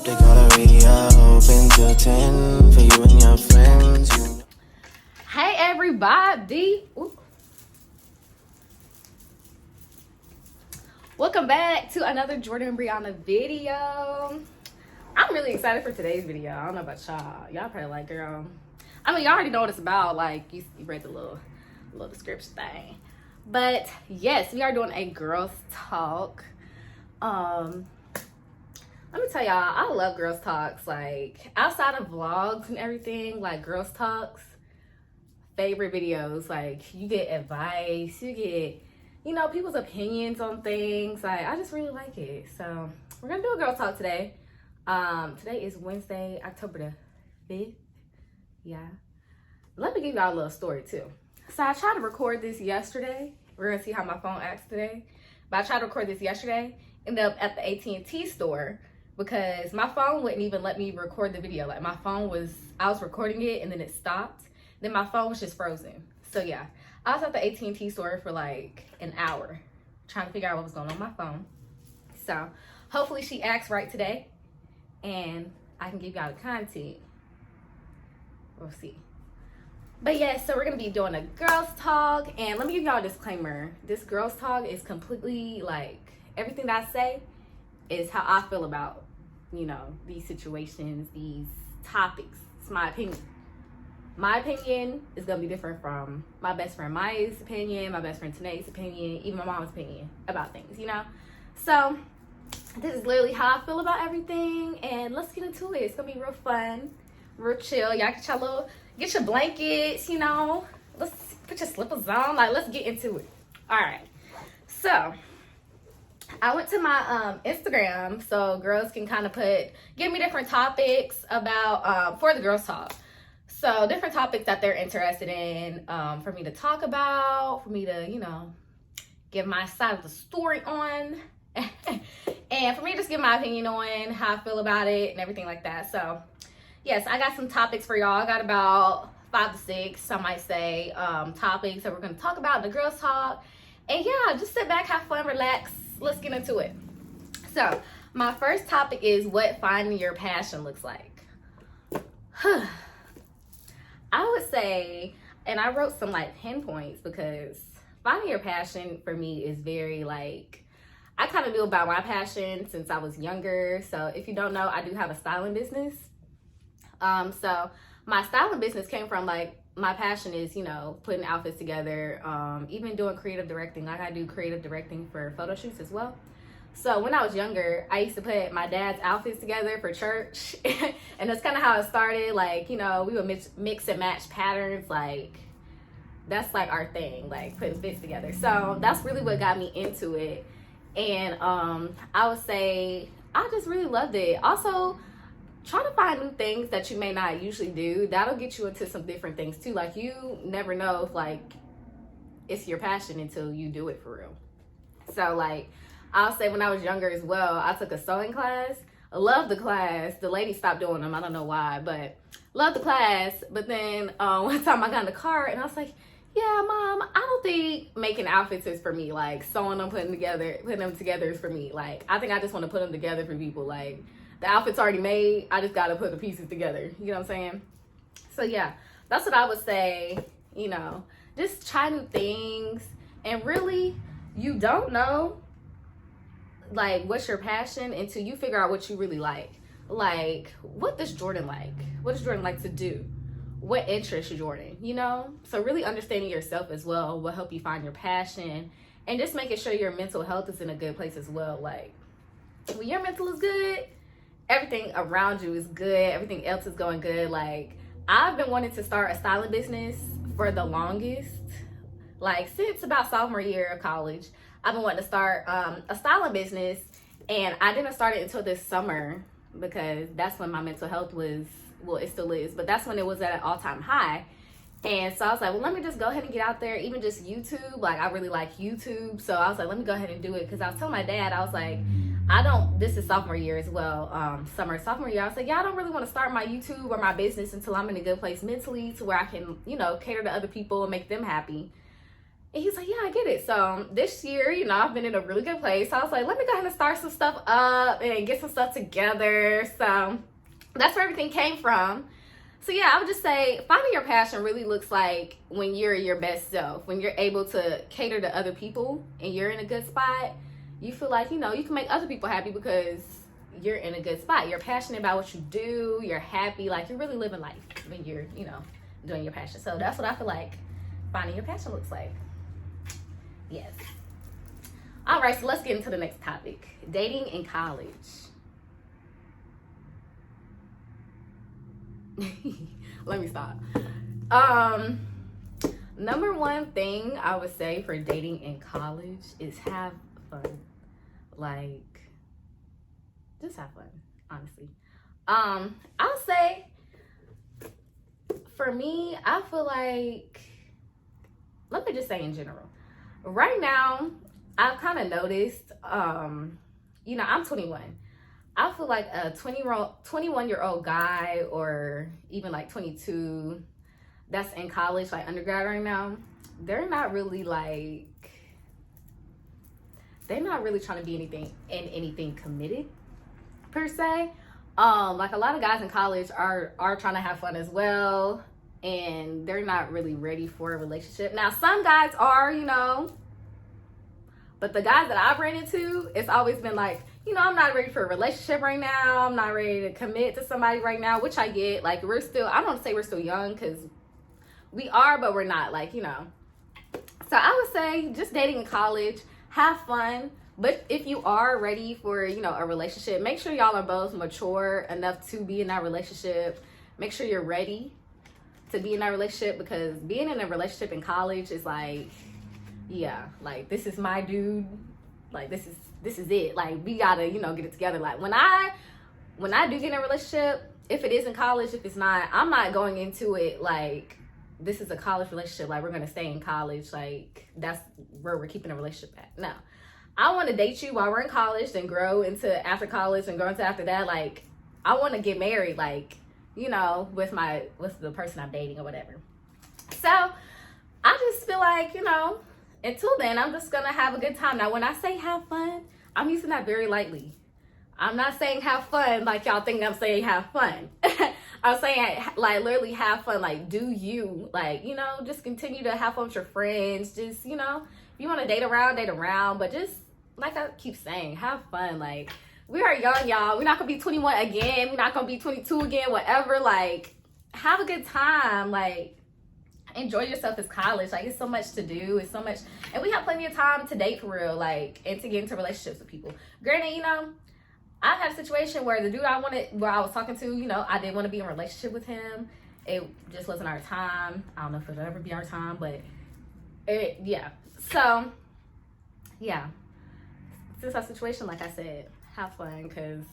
They call the radio open till 10 for you and your friends. Hey everybody. Ooh. Welcome back to another Jordan and Brianna video. I'm really excited for today's video. I don't know about y'all. Y'all probably like, girl. I mean, y'all already know what it's about. Like, you read the little description thing. But yes, we are doing a girls talk. Let me tell y'all, I love girls talks. Like, outside of vlogs and everything, like girls talks, favorite videos. Like, you get advice, you get, you know, people's opinions on things. Like, I just really like it. So we're gonna do a girls talk today. Today is Wednesday, October the 5th. Yeah. Let me give y'all a little story too. So I tried to record this yesterday. We're gonna see how my phone acts today. But I tried to record this yesterday. Ended up at the AT&T store because my phone wouldn't even let me record the video. Like, my phone was, I was recording it and then it stopped. Then my phone was just frozen. So yeah, I was at the AT&T store for like an hour trying to figure out what was going on with my phone. So hopefully she acts right today and I can give y'all the content. We'll see. But yeah, so we're gonna be doing a girls talk, and let me give y'all a disclaimer. This girls talk is completely, like, everything that I say is how I feel about, you know, these situations, these topics. It's my opinion. My opinion is gonna be different from my best friend Maya's opinion, my best friend Tanae's opinion, even my mom's opinion about things, you know? So this is literally how I feel about everything, and let's get into it. It's gonna be real fun, real chill. Y'all get your blankets, you know, let's put your slippers on, like, let's get into it. All right, so I went to my Instagram so girls can kind of give me different topics about for the girls talk. So different topics that they're interested in for me to talk about, for me to, you know, give my side of the story on, and for me to just give my opinion on how I feel about it and everything like that. So yes, I got some topics for y'all. I got about 5 to 6, some might say, topics that we're going to talk about in the girls talk. And yeah, just sit back, have fun, relax. Let's get into it. So my first topic is what finding your passion looks like. I would say, and I wrote some like pinpoints, because finding your passion for me is very, like, I kind of knew about my passion since I was younger. So if you don't know, I do have a styling business. So my styling business came from, like, my passion is, you know, putting outfits together, even doing creative directing. Like, I do creative directing for photo shoots as well. So when I was younger, I used to put my dad's outfits together for church. And that's kind of how it started. Like, you know, we would mix and match patterns. Like, that's like our thing, like putting fits together. So that's really what got me into it. And I would say I just really loved it. Also, try to find new things that you may not usually do. That'll get you into some different things too. Like, you never know if, like, it's your passion until you do it for real. So, like, I'll say when I was younger as well, I took a sewing class. I loved the class. The lady stopped doing them. I don't know why, but loved the class. But then one time I got in the car and I was like, yeah, Mom, I don't think making outfits is for me. Like, sewing them, putting them together is for me. Like, I think I just want to put them together for people. Like, the outfit's already made. I just got to put the pieces together. You know what I'm saying? So, yeah, that's what I would say. You know, just try new things. And really, you don't know, like, what's your passion until you figure out what you really like. Like, what does Jordan like? What does Jordan like to do? What interests Jordan, you know? So really understanding yourself as well will help you find your passion. And just making sure your mental health is in a good place as well. Like, when your mental is good, everything around you is good, everything else is going good. Like, I've been wanting to start a styling business for the longest, like, since about sophomore year of college. I've been wanting to start a styling business, and I didn't start it until this summer because that's when my mental health was, well, it still is, but that's when it was at an all-time high. And so I was like, well, let me just go ahead and get out there, even just YouTube. Like, I really like YouTube. So I was like, let me go ahead and do it. Because I was telling my dad, I was like, this is sophomore year as well, sophomore year. I was like, yeah, I don't really want to start my YouTube or my business until I'm in a good place mentally to where I can, you know, cater to other people and make them happy. And he's like, yeah, I get it. So this year, you know, I've been in a really good place. So I was like, let me go ahead and start some stuff up and get some stuff together. So that's where everything came from. So yeah, I would just say finding your passion really looks like when you're your best self, when you're able to cater to other people and you're in a good spot. You feel like, you know, you can make other people happy because you're in a good spot. You're passionate about what you do. You're happy. Like, you're really living life when you're, you know, doing your passion. So that's what I feel like finding your passion looks like. Yes. All right, so let's get into the next topic. Dating in college. Let me stop. Number one thing I would say for dating in college is have fun. Like, just have fun, honestly. I'll say for me, I feel like, let me just say in general, right now, I've kind of noticed, you know, I'm 21. I feel like a 21-year-old guy, or even like 22, that's in college, like undergrad right now, they're not really trying to be anything committed per se. Like, a lot of guys in college are trying to have fun as well, and they're not really ready for a relationship. Now, some guys are, you know, but the guys that I've ran into, it's always been like, you know, I'm not ready for a relationship right now. I'm not ready to commit to somebody right now, which I get. Like, I don't want to say we're still young, because we are, but we're not, like, you know. So I would say just dating in college, have fun. But if you are ready for, you know, a relationship, make sure y'all are both mature enough to be in that relationship. Make sure you're ready to be in that relationship, because being in a relationship in college is like, yeah, like, this is my dude. Like, this is it. Like, we gotta, you know, get it together. Like, when I do get in a relationship, if it is in college, if it's not, I'm not going into it like, this is a college relationship, like, we're gonna stay in college, like, that's where we're keeping a relationship at. No, I want to date you while we're in college, then grow into after college, and grow into after that. Like, I want to get married, like, you know, with the person I'm dating or whatever. So I just feel like, you know, until then, I'm just gonna have a good time. Now, when I say have fun, I'm using that very lightly. I'm not saying have fun like y'all think I'm saying have fun. I'm saying, like, literally have fun. Like, do you, like, you know, just continue to have fun with your friends. Just, you know, if you want to date around, but just, like I keep saying, have fun. Like, we are young, y'all. We're not gonna be 21 again. We're not gonna be 22 again, whatever. Like, have a good time. Like, enjoy yourself as college. Like, it's so much to do. It's so much, and we have plenty of time to date for real, like, and to get into relationships with people. Granted, you know, I've had a situation where the dude I was talking to, you know, I did want to be in a relationship with him. It just wasn't our time. I don't know if it'll ever be our time, but yeah. So, yeah. Since our situation, like I said, have fun, because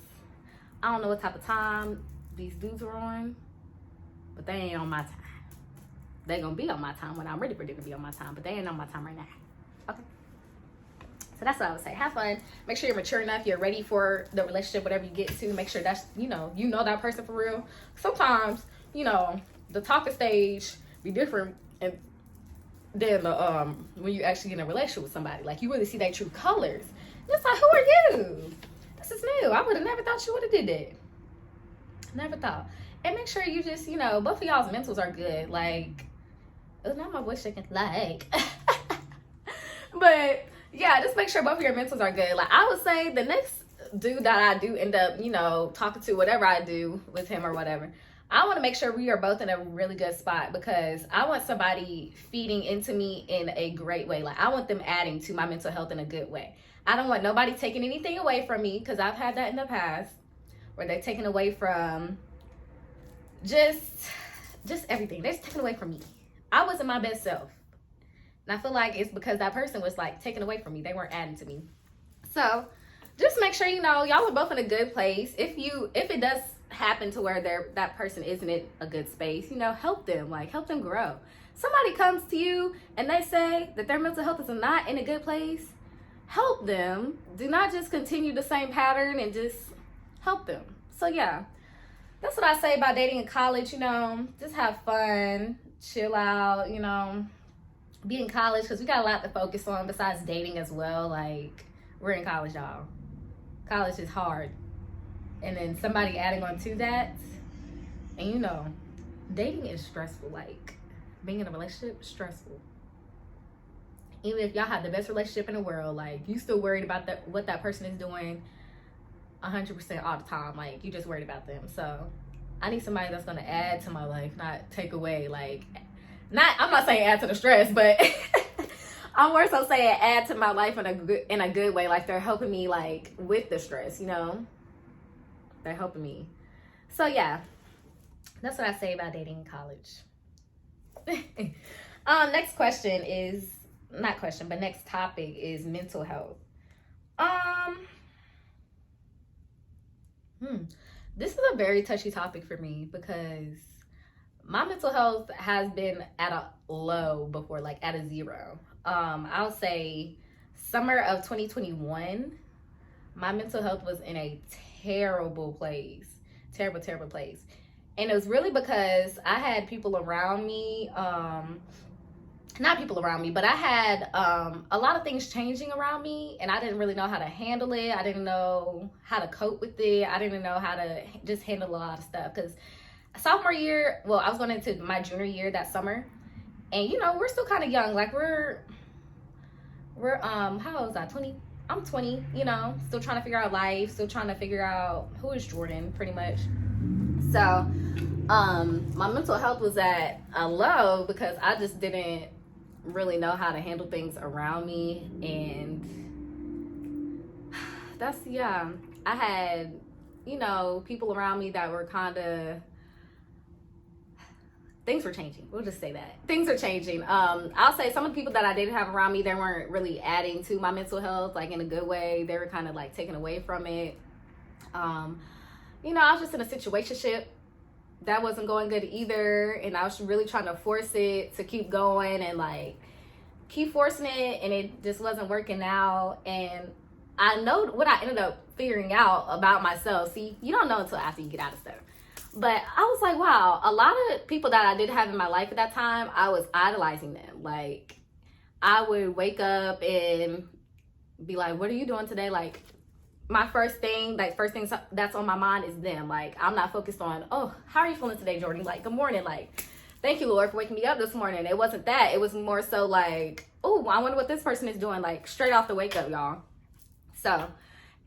I don't know what type of time these dudes are on, but they ain't on my time. They're going to be on my time when I'm ready for them to be on my time, but they ain't on my time right now. Okay. So that's what I would say. Have fun. Make sure you're mature enough. You're ready for the relationship, whatever you get to. Make sure that's, you know that person for real. Sometimes, you know, the talking stage be different than the when you actually get in a relationship with somebody. Like, you really see their true colors. It's like, who are you? This is new. I would have never thought you would have did that. Never thought. And make sure you just, you know, both of y'all's mentals are good. Like, oh, now my voice shaking. Like, but yeah, just make sure both of your mentals are good. Like, I would say the next dude that I do end up, you know, talking to, whatever I do with him or whatever, I want to make sure we are both in a really good spot, because I want somebody feeding into me in a great way. Like, I want them adding to my mental health in a good way. I don't want nobody taking anything away from me, because I've had that in the past where they're taking away from just everything. They're just taking away from me. I wasn't my best self. And I feel like it's because that person was, like, taken away from me. They weren't adding to me. So just make sure, you know, y'all are both in a good place. If it does happen to where that person isn't in a good space, you know, help them. Like, help them grow. Somebody comes to you and they say that their mental health is not in a good place, help them. Do not just continue the same pattern, and just help them. So yeah, that's what I say about dating in college. You know, just have fun, chill out, you know, be in college, because we got a lot to focus on besides dating as well. Like, we're in college, y'all. College is hard. And then somebody adding on to that, and you know, dating is stressful. Like, being in a relationship, stressful. Even if y'all have the best relationship in the world, like, you still worried about what that person is doing 100% all the time. Like, you just worried about them. So I need somebody that's going to add to my life, not take away. Like, I'm not saying add to the stress, but I'm more so saying add to my life in a good way. Like, they're helping me, like, with the stress, you know? They're helping me. So yeah, that's what I say about dating in college. Next question is, not question, but next topic is mental health. This is a very touchy topic for me because my mental health has been at a low before, like at a 0. I'll say summer of 2021, my mental health was in a terrible place. Terrible place. And it was really because I had people around me, not people around me, but I had a lot of things changing around me, and I didn't really know how to handle it. I didn't know how to cope with it. I didn't know how to just handle a lot of stuff. Because sophomore year, well, I was going into my junior year that summer, and you know, we're still kind of young. Like, we're how old was I? 20? I'm 20, you know, still trying to figure out life, still trying to figure out who is Jordan, pretty much. So, my mental health was at a low because I just didn't really know how to handle things around me. And I had, you know, people around me that were kind of, things were changing. We'll just say that. Things are changing. I'll say some of the people that I did have around me, they weren't really adding to my mental health, like in a good way. They were kind of like taking away from it. You know, I was just in a situationship that wasn't going good either. And I was really trying to force it to keep going and like keep forcing it. And it just wasn't working out. And I know what I ended up figuring out about myself. See, you don't know until after you get out of stuff. But I was like, wow, a lot of people that I did have in my life at that time, I was idolizing them. Like, I would wake up and be like, what are you doing today? Like, my first thing that's on my mind is them. Like, I'm not focused on, oh, how are you feeling today, Jordan? Like, good morning. Like, thank you, Lord, for waking me up this morning. It wasn't that. It was more so like, oh, I wonder what this person is doing. Like, straight off the wake up, y'all. So,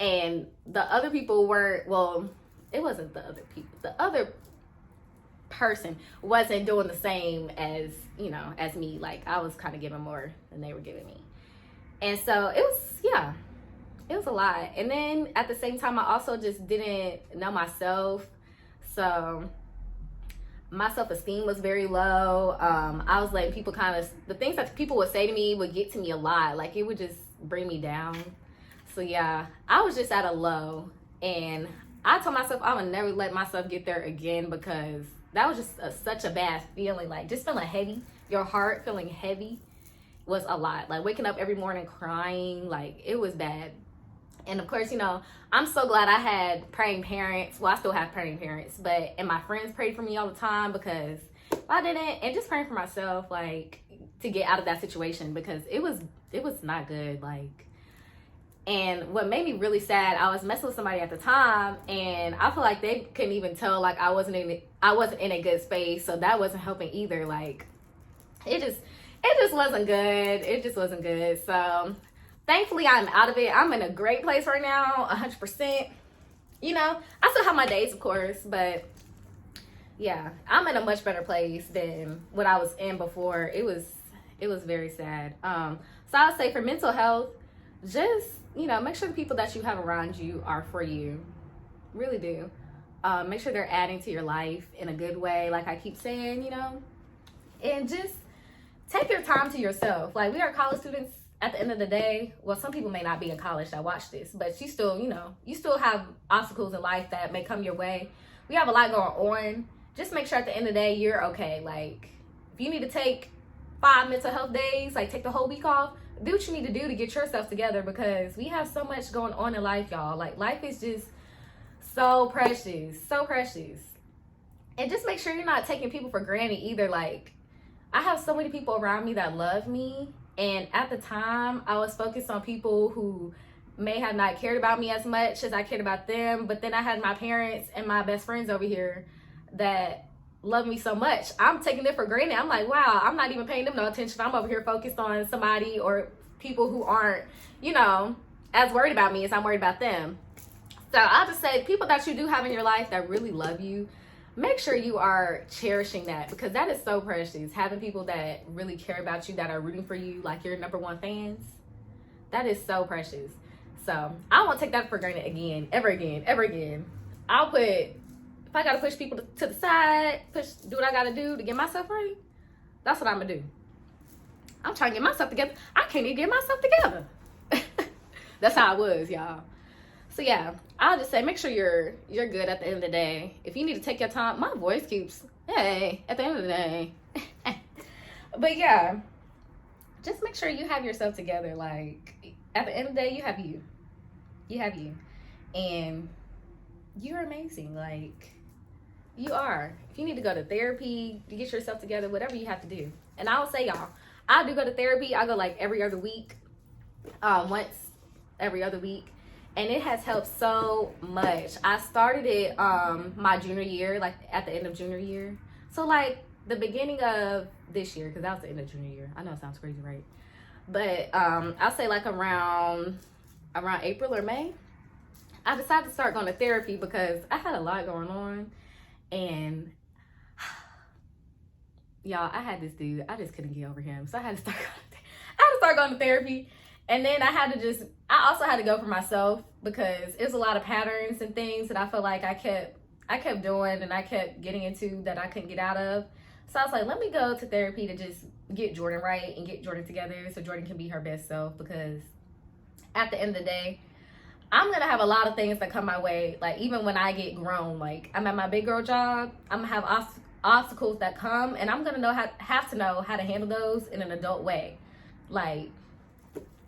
and the other people weren't, well, it wasn't the other people. The other person wasn't doing the same as, you know, as me. Like, I was kind of giving more than they were giving me. And so it was a lot. And then at the same time, I also just didn't know myself. So my self-esteem was very low. I was letting people the things that people would say to me would get to me a lot. Like, it would just bring me down. So yeah, I was just at a low. And I told myself I would never let myself get there again because that was just such a bad feeling. Like, just feeling heavy, your heart feeling heavy was a lot. Like, waking up every morning crying, like, it was bad. And of course, you know, I'm so glad I had praying parents. Well, I still have praying parents, and my friends prayed for me all the time because if I didn't, and just praying for myself, like, to get out of that situation because it was not good. Like, and what made me really sad, I was messing with somebody at the time, and I feel like they couldn't even tell, like, I wasn't in a good space, so that wasn't helping either. Like, it just wasn't good. It just wasn't good. So thankfully, I'm out of it. I'm in a great place right now, 100%. You know, I still have my days, of course, but yeah, I'm in a much better place than what I was in before. It was very sad. So I would say for mental health, just, you know, make sure the people that you have around you are for you. Really do. Make sure they're adding to your life in a good way, like I keep saying, you know. And just take your time to yourself. Like, we are college students at the end of the day. Well, some people may not be in college that watch this, but you still, you know, you still have obstacles in life that may come your way. We have a lot going on. Just make sure at the end of the day, you're okay. Like, if you need to take 5 mental health days, like, take the whole week off, do what you need to do to get yourself together because we have so much going on in life, y'all. Like, life is just so precious, so precious. And just make sure you're not taking people for granted either. Like, I have so many people around me that love me. And at the time, I was focused on people who may have not cared about me as much as I cared about them. But then I had my parents and my best friends over here that love me so much. I'm taking it for granted. I'm like, wow, I'm not even paying them no attention. I'm over here focused on somebody or people who aren't, you know, as worried about me as I'm worried about them. So I'll just say, people that you do have in your life that really love you, make sure you are cherishing that, because that is so precious. Having people that really care about you, that are rooting for you, like your number one fans, that is so precious. So I won't take that for granted again, ever again, ever again. I'll put, if I gotta push people to the side, do what I gotta do to get myself right, that's what I'm gonna do. I'm trying to get myself together. I can't even get myself together. That's how I was, y'all. So yeah, I'll just say, make sure you're good at the end of the day. If you need to take your time, my voice keeps, hey, at the end of the day. But yeah, just make sure you have yourself together. Like, at the end of the day, you have you. You have you. And you're amazing. Like, you are. If you need to go to therapy to get yourself together, whatever you have to do. And I will say, y'all, I do go to therapy. I go like every other week. Once every other week. And it has helped so much. I started it my junior year, like at the end of junior year. So like the beginning of this year, because that was the end of junior year. I know it sounds crazy, right? But I'll say like around April or May, I decided to start going to therapy because I had a lot going on. And y'all, I had this dude, I just couldn't get over him. So I had to start going to therapy. And then I also had to go for myself, because it was a lot of patterns and things that I felt like I kept doing and I kept getting into that I couldn't get out of. So I was like, let me go to therapy to just get Jordan right and get Jordan together so Jordan can be her best self, because at the end of the day, I'm going to have a lot of things that come my way. Like, even when I get grown, like I'm at my big girl job, I'm going to have obstacles that come, and I'm going to have to know how to handle those in an adult way. Like,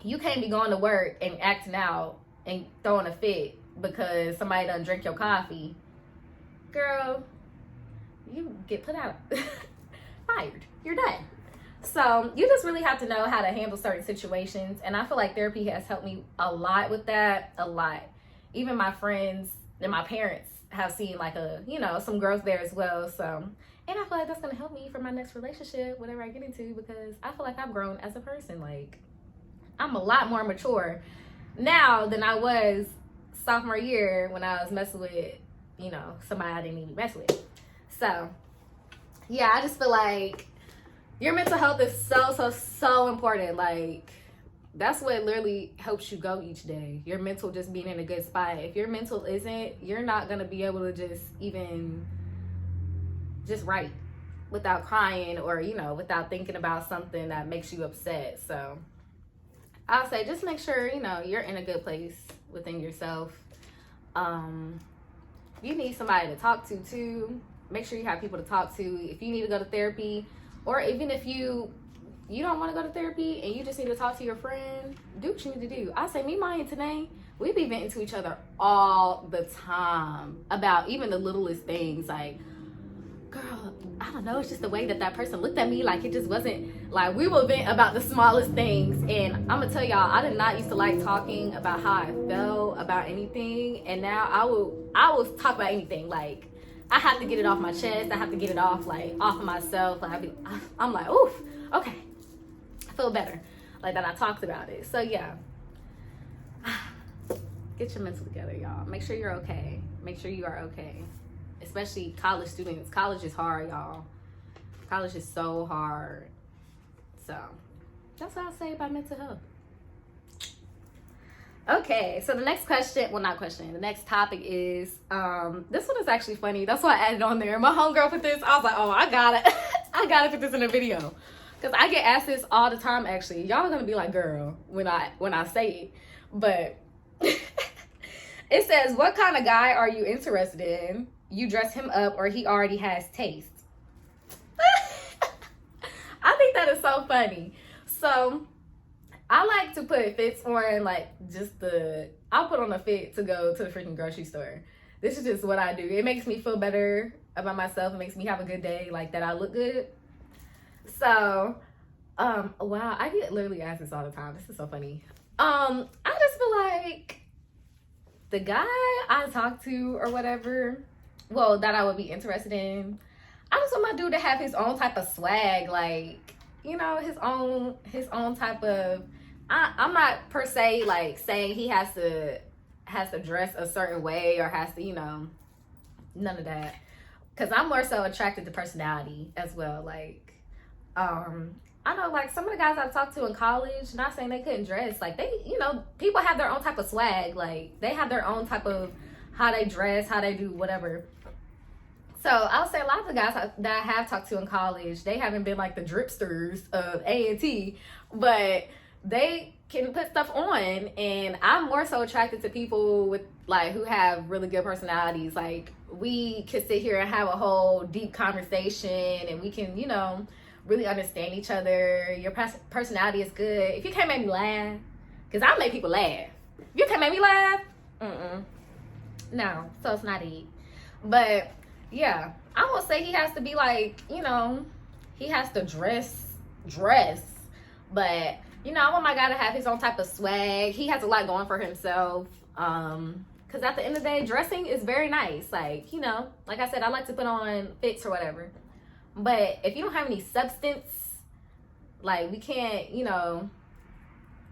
you can't be going to work and acting out and throwing a fit because somebody done drink your coffee. Girl, you get put out. Fired. You're done. So you just really have to know how to handle certain situations. And I feel like therapy has helped me a lot with that. A lot. Even my friends and my parents have seen like some growth there as well. So, and I feel like that's going to help me for my next relationship, whatever I get into, because I feel like I've grown as a person. Like, I'm a lot more mature now than I was sophomore year when I was messing with, somebody I didn't even mess with. So, yeah, I just feel like your mental health is so important. Like, that's what literally helps you go each day. Your mental just being in a good spot. If your mental isn't, you're not going to be able to just write without crying or, without thinking about something that makes you upset. So I'll say, just make sure, you're in a good place within yourself. You need somebody to talk to too. Make sure you have people to talk to. If you need to go to therapy, or even if you don't want to go to therapy and you just need to talk to your friend, do what you need to do. I say, me, Maya, and Tanae, we be venting to each other all the time about even the littlest things. Like, girl, I don't know, it's just the way that person looked at me. Like, it just wasn't, like, we will vent about the smallest things. And I'm gonna tell y'all, I did not used to like talking about how I felt about anything. And now I will talk about anything. Like, I have to get it off my chest. I have to get it off of myself. Like, I'm like, oof, okay, I feel better, like, that I talked about it. So yeah, get your mental together, y'all. Make sure you're okay. Make sure you are okay. Especially college students. College is hard, y'all. College is so hard. So that's what I'll say about mental health. Okay, so the next question, the next topic is, this one is actually funny. That's why I added on there. My homegirl put this. I was like, oh, I gotta put this in a video. Because I get asked this all the time, actually. Y'all are gonna be like, girl, when I say it. But it says, what kind of guy are you interested in? You dress him up or he already has taste? I think that is so funny. So I like to put fits on, like, I'll put on a fit to go to the freaking grocery store. This is just what I do. It makes me feel better about myself. It makes me have a good day, like, that I look good. So, wow, I get literally asked this all the time. This is so funny. I just feel like the guy I talk to or whatever, well, that I would be interested in, I just want my dude to have his own type of swag, like, you know, his own type of. I'm not per se like saying he has to dress a certain way or has to, you know, none of that. Cause I'm more so attracted to personality as well. Like, I know like some of the guys I've talked to in college, not saying they couldn't dress, like they, you know, people have their own type of swag. Like they have their own type of how they dress, how they do whatever. So I'll say a lot of the guys that I have talked to in college, they haven't been like the dripsters of A&T, but they can put stuff on. And I'm more so attracted to people with like who have really good personalities. Like we could sit here and have a whole deep conversation and we can, you know, really understand each other. Your personality is good. If you can't make me laugh, because I'll make people laugh. If you can't make me laugh, no, so it's not it. But yeah, I won't say he has to be like, you know, he has to dress, but you know, I want my guy to have his own type of swag. He has a lot going for himself. Because at the end of the day, dressing is very nice. Like, you know, like I said, I like to put on fits or whatever. But if you don't have any substance, like we can't, you know,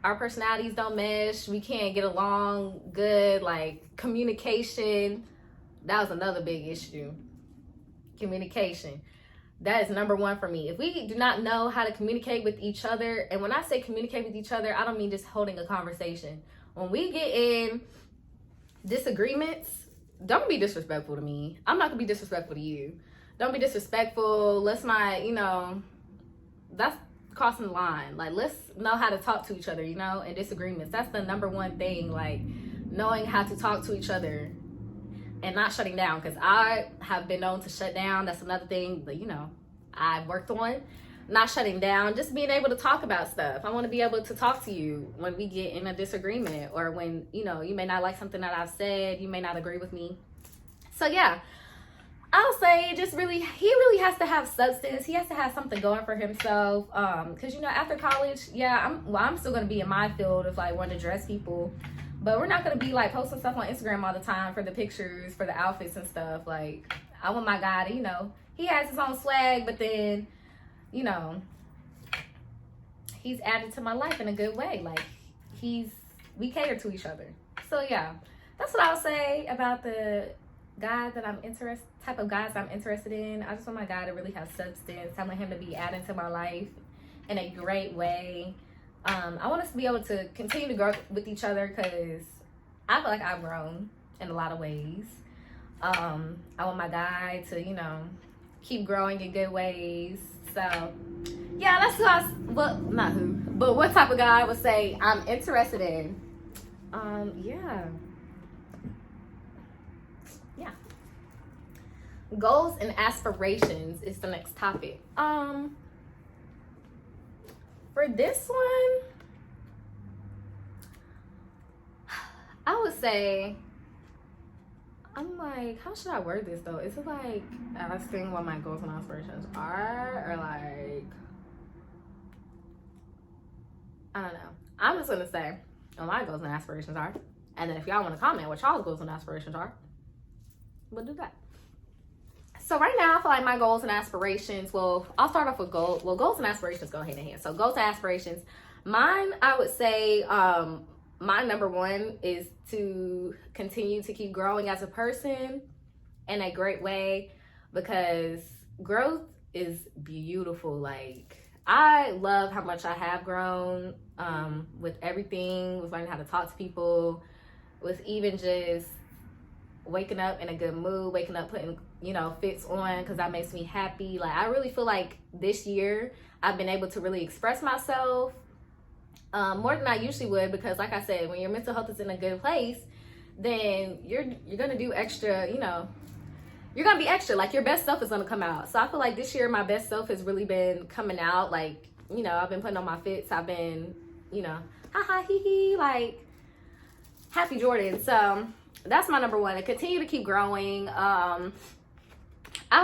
our personalities don't mesh. We can't get along good. Like communication, that was another big issue. Communication. That is number one for me. If we do not know how to communicate with each other, and when I say communicate with each other, I don't mean just holding a conversation. When we get in disagreements, don't be disrespectful to me. I'm not gonna be disrespectful to you. Don't be disrespectful. Let's not, you know, that's crossing the line. Like, let's know how to talk to each other, you know, in disagreements. That's the number one thing, like, knowing how to talk to each other and not shutting down. Because I have been known to shut down. That's another thing that, you know, I've worked on. Not shutting down, just being able to talk about stuff. I want to be able to talk to you when we get in a disagreement or when, you know, you may not like something that I've said. You may not agree with me. So, yeah. I'll say just really, he really has to have substance. He has to have something going for himself. Cause you know, after college, yeah, I'm still gonna be in my field of like wanting to dress people, but we're not gonna be like posting stuff on Instagram all the time for the pictures, for the outfits and stuff. Like I want my guy to, you know, he has his own swag, but then, you know, he's added to my life in a good way. Like we cater to each other. So yeah, that's what I'll say about the guys that type of guys I'm interested in. I just want my guy to really have substance. I want him to be adding to my life in a great way. I want us to be able to continue to grow with each other because I feel like I've grown in a lot of ways. I want my guy to, you know, keep growing in good ways. So yeah, that's what type of guy I would say I'm interested in. Yeah. Goals and aspirations is the next topic. For this one, I would say, I'm like, how should I word this though? Is it like asking what my goals and aspirations are, or like, I don't know. I'm just gonna say what my goals and aspirations are, and then if y'all want to comment what y'all's goals and aspirations are, we'll do that. So right now, I feel like my goals and aspirations, well, I'll start off with goals. Well, goals and aspirations go hand in hand. So goals and aspirations. Mine, I would say, my number one is to continue to keep growing as a person in a great way because growth is beautiful. Like, I love how much I have grown with everything, with learning how to talk to people, with even just waking up in a good mood, waking up putting, you know, fits on because that makes me happy. Like I really feel like this year I've been able to really express myself more than I usually would because like I said, when your mental health is in a good place, then you're gonna do extra, you know, you're gonna be extra, like your best self is gonna come out. So I feel like this year my best self has really been coming out. Like, you know, I've been putting on my fits, I've been, you know, ha ha hee hee, like happy Jordan. So that's my number one, and continue to keep growing. I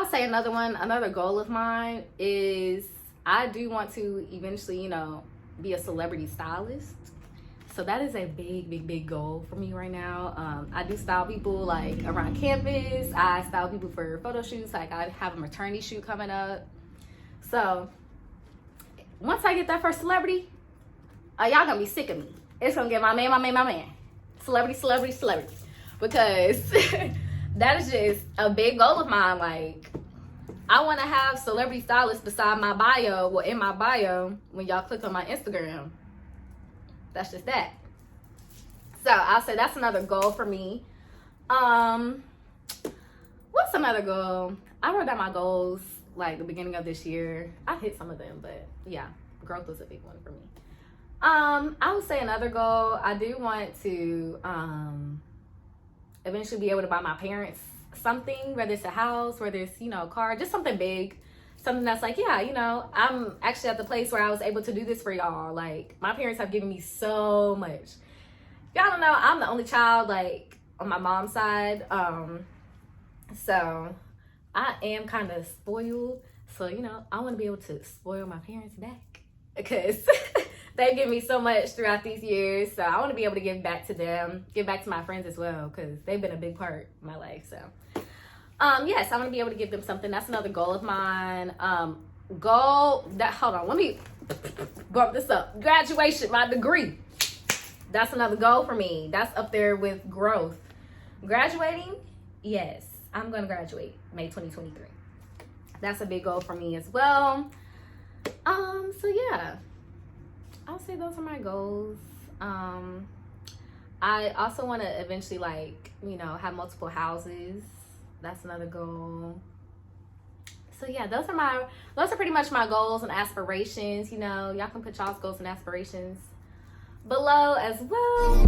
would say another goal of mine is I do want to eventually, you know, be a celebrity stylist. So that is a big goal for me right now. I do style people like around campus. I style people for photo shoots. Like I have a maternity shoot coming up. So once I get that first celebrity, y'all gonna be sick of me. It's gonna get my man. Celebrity. Because that is just a big goal of mine. Like, I want to have celebrity stylists beside my bio. Well, in my bio, when y'all click on my Instagram. That's just that. So I'll say that's another goal for me. What's another goal? I wrote down my goals like the beginning of this year. I hit some of them, but yeah, growth was a big one for me. I would say another goal. I do want to eventually be able to buy my parents something, whether it's a house, whether it's, you know, a car, just something big. Something that's like, yeah, you know, I'm actually at the place where I was able to do this for y'all. Like, my parents have given me so much. Y'all don't know, I'm the only child, like, on my mom's side. So I am kind of spoiled. So, you know, I want to be able to spoil my parents back. Because they've given me so much throughout these years. So I want to be able to give back to them. Give back to my friends as well. Because they've been a big part of my life, so. Yes, I want to be able to give them something. That's another goal of mine. Hold on, let me bump this up. Graduation, my degree. That's another goal for me. That's up there with growth. Graduating, yes, I'm going to graduate May 2023. That's a big goal for me as well. So yeah, I'll say those are my goals. I also want to eventually, like, you know, have multiple houses. That's another goal. So yeah, those are pretty much my goals and aspirations. You know, y'all can put y'all's goals and aspirations below as well.